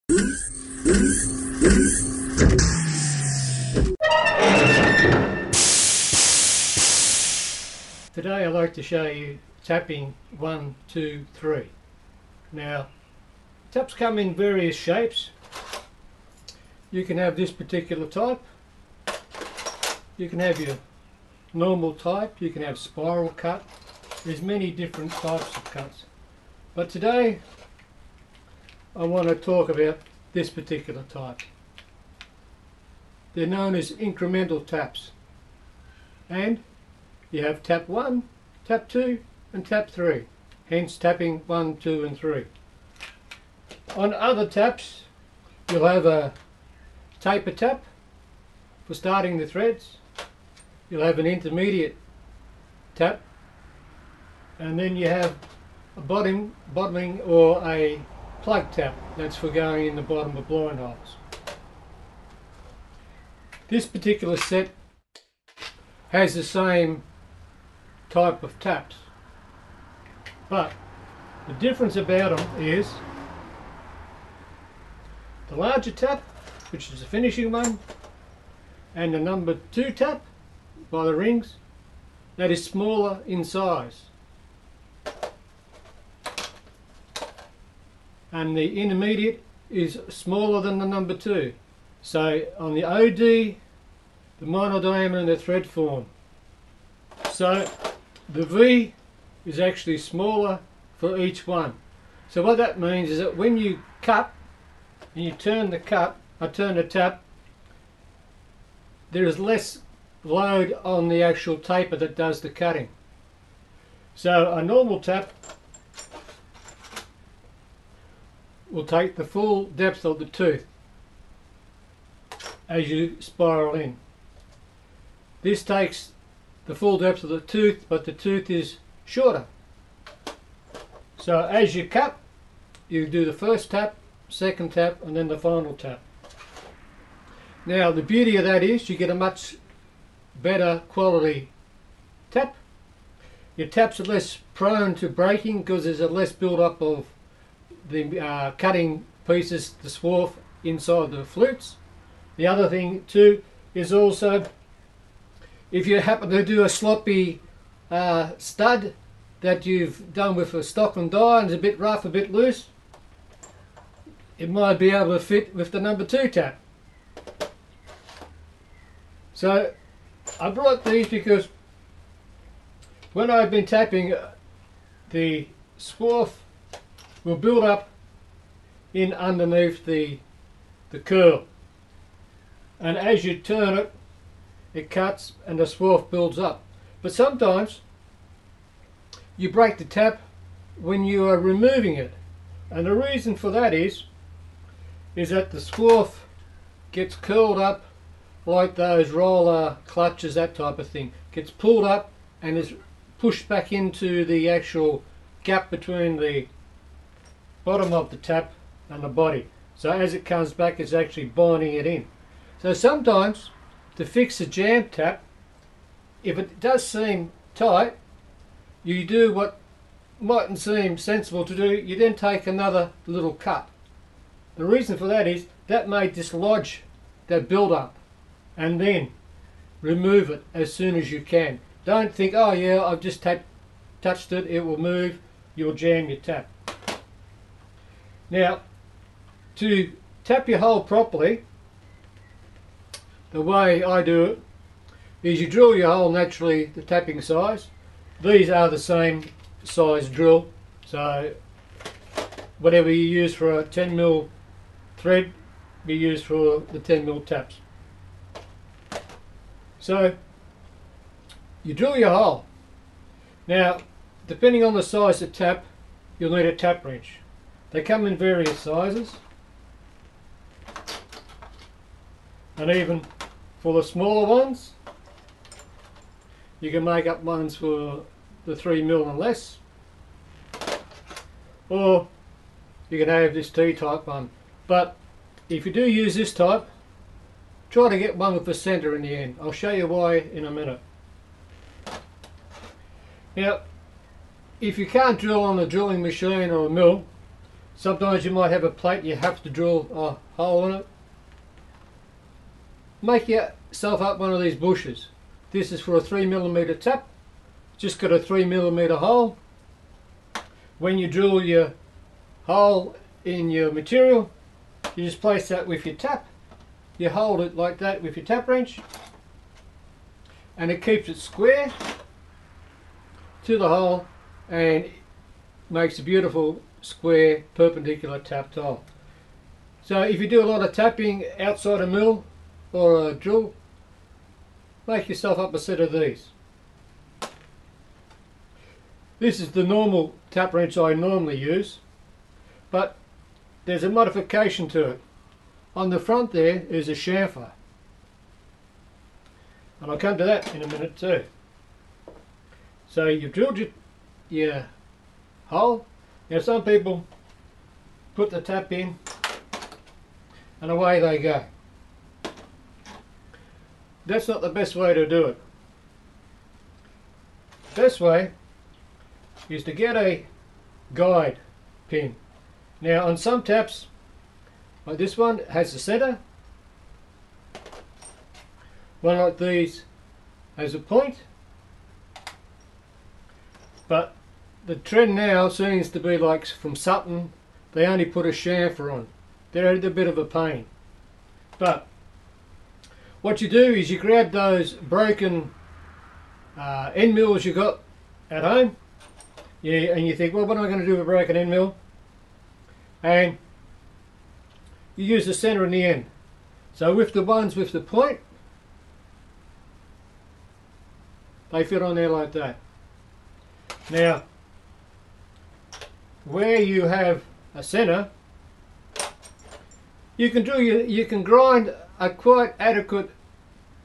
Today I'd like to show you tapping 1, 2, 3. Now, taps come in various shapes. You can have this particular type. You can have your normal type. You can have spiral cut. There's many different types of cuts. But today I want to talk about this particular type. They're known as incremental taps. And you have tap 1, tap 2 and tap 3. Hence tapping 1, 2 and 3. On other taps you'll have a taper tap for starting the threads. You'll have an intermediate tap, and then you have a bottoming or a plug tap. That's for going in the bottom of blind holes. This particular set has the same type of taps, but the difference about them is the larger tap, which is the finishing one, and the number 2 tap by the rings, that is smaller in size, and the intermediate is smaller than the number 2. So on the OD, the minor diameter and the thread form. So the V is actually smaller for each one. So what that means is that when you cut and you turn the tap, there is less load on the actual taper that does the cutting. So a normal tap will take the full depth of the tooth as you spiral in. This takes the full depth of the tooth, but the tooth is shorter. So as you cut, you do the first tap, second tap, and then the final tap. Now the beauty of that is you get a much better quality tap. Your taps are less prone to breaking because there's a less build up of the cutting pieces, the swarf inside the flutes. The other thing too is also, if you happen to do a sloppy stud that you've done with a stock and die and it's a bit rough, a bit loose, it might be able to fit with the number 2 tap. So I brought these because when I've been tapping, the swarf will build up in underneath the curl, and as you turn it, it cuts and the swarf builds up. But sometimes you break the tap when you are removing it, and the reason for that is that the swarf gets curled up like those roller clutches, that type of thing. Gets pulled up and is pushed back into the actual gap between the bottom of the tap and the body. So as it comes back, it's actually binding it in. So sometimes to fix a jam tap, if it does seem tight, you do what mightn't seem sensible to do. You then take another little cut. The reason for that is that may dislodge that build up, and then remove it as soon as you can. Don't think, oh yeah, I've just touched it, it will move. You'll jam your tap. Now, to tap your hole properly, the way I do it is you drill your hole naturally the tapping size. These are the same size drill, so whatever you use for a 10mm thread, you use for the 10mm taps. So you drill your hole. Now, depending on the size of tap, you'll need a tap wrench. They come in various sizes, and even for the smaller ones, you can make up ones for the 3mm and less, or you can have this T-type one. But if you do use this type, try to get one with a centre in the end. I'll show you why in a minute. Now, if you can't drill on a drilling machine or a mill, Sometimes you might have a plate you have to drill a hole in it. Make yourself up one of these bushes. This is for a 3mm tap. Just got a 3mm hole. When you drill your hole in your material, you just place that with your tap. You hold it like that with your tap wrench, and it keeps it square to the hole and makes a beautiful square perpendicular tap tile. So if you do a lot of tapping outside a mill or a drill, make yourself up a set of these. This is the normal tap wrench I normally use, but there's a modification to it. On the front there is a chamfer, and I'll come to that in a minute too. So you've drilled your hole. Now some people put the tap in and away they go. That's not the best way to do it. Best way is to get a guide pin. Now on some taps, like this one, has a center. One like these has a point. But the trend now seems to be like from Sutton, they only put a chamfer on. They're a bit of a pain. But what you do is you grab those broken end mills you got at home, and you think, well, what am I going to do with a broken end mill? And you use the center and the end. So with the ones with the point, they fit on there like that. Now, where you have a center, you can grind a quite adequate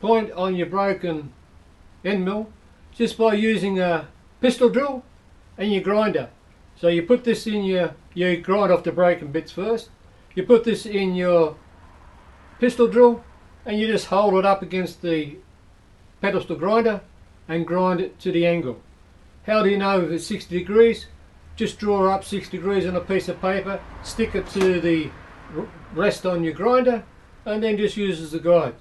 point on your broken end mill just by using a pistol drill and your grinder. So you put this in you grind off the broken bits first. You put this in your pistol drill and you just hold it up against the pedestal grinder and grind it to the angle. How do you know if it's 60 degrees? Just draw up 60 degrees on a piece of paper, stick it to the rest on your grinder, and then just use as a guide.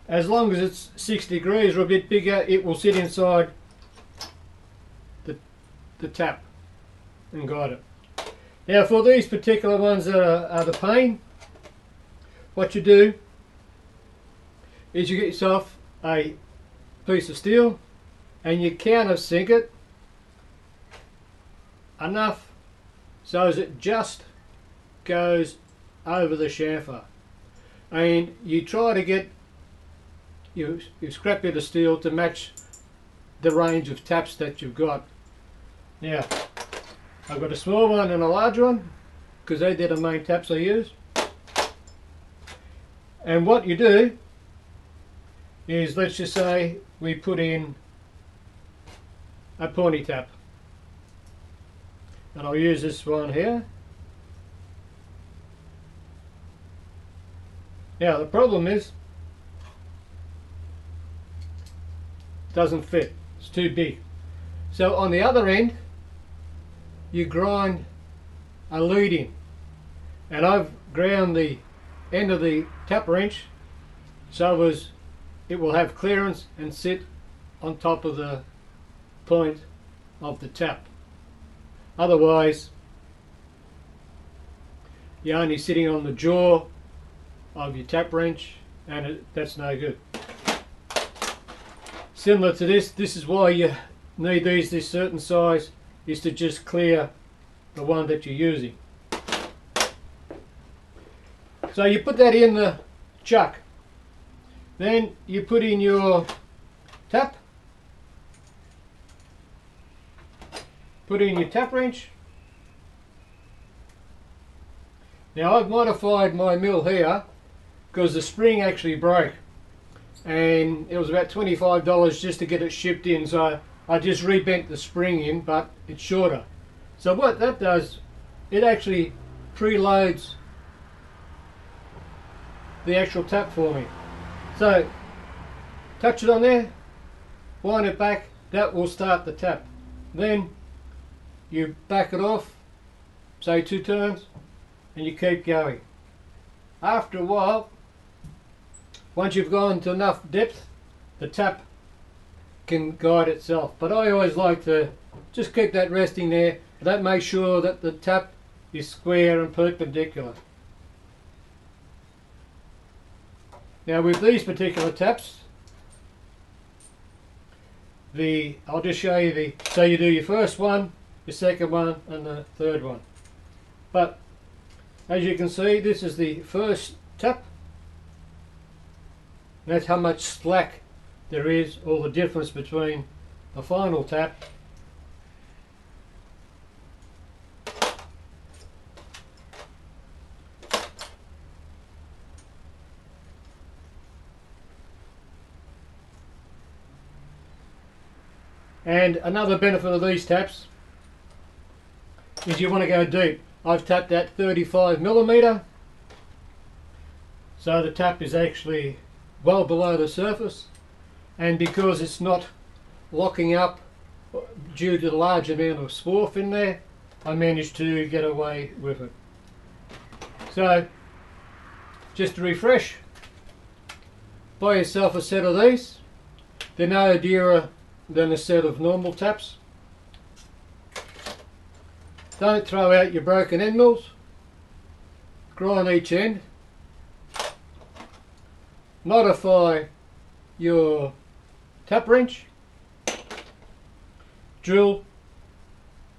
As long as it's 60 degrees or a bit bigger, it will sit inside the tap and guide it. Now for these particular ones that are the pain, what you do is you get yourself a piece of steel and you countersink it enough so as it just goes over the chamfer, and you try to get your scrap bit of steel to match the range of taps that you've got. Now I've got a small one and a large one because they're the main taps I use. And what you do is, let's just say we put in a pointy tap, and I'll use this one here. Now the problem is it doesn't fit, it's too big. So on the other end you grind a lead in, and I've ground the end of the tap wrench so as it will have clearance and sit on top of the point of the tap. Otherwise you're only sitting on the jaw of your tap wrench, and that's no good. Similar to this is why you need these this certain size, is to just clear the one that you're using. So you put that in the chuck, then you put in your tap, put in your tap wrench. Now I've modified my mill here because the spring actually broke, and it was about $25 just to get it shipped in, so I just rebent the spring in, but it's shorter. So what that does, it actually preloads the actual tap for me. So touch it on there, wind it back, that will start the tap. Then you back it off say 2 turns, and you keep going. After a while, once you've gone to enough depth, the tap can guide itself. But I always like to just keep that resting there. That makes sure that the tap is square and perpendicular. Now with these particular taps, I'll just show you so you do your first one, your second one and the third one. But as you can see, this is the first tap. That's how much slack there is, or the difference between the final tap and another benefit of these taps is you want to go deep. I've tapped at 35mm, so the tap is actually well below the surface, and because it's not locking up due to the large amount of swarf in there, I managed to get away with it. So just to refresh, buy yourself a set of these. They're no dearer than a set of normal taps. Don't throw out your broken end mills. Grind each end. Modify your tap wrench. Drill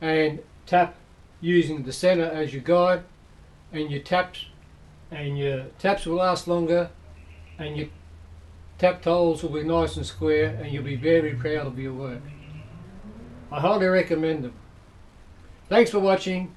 and tap using the center as your guide, and your taps will last longer, and your tap holes will be nice and square, and you'll be very proud of your work. I highly recommend them. Thanks for watching.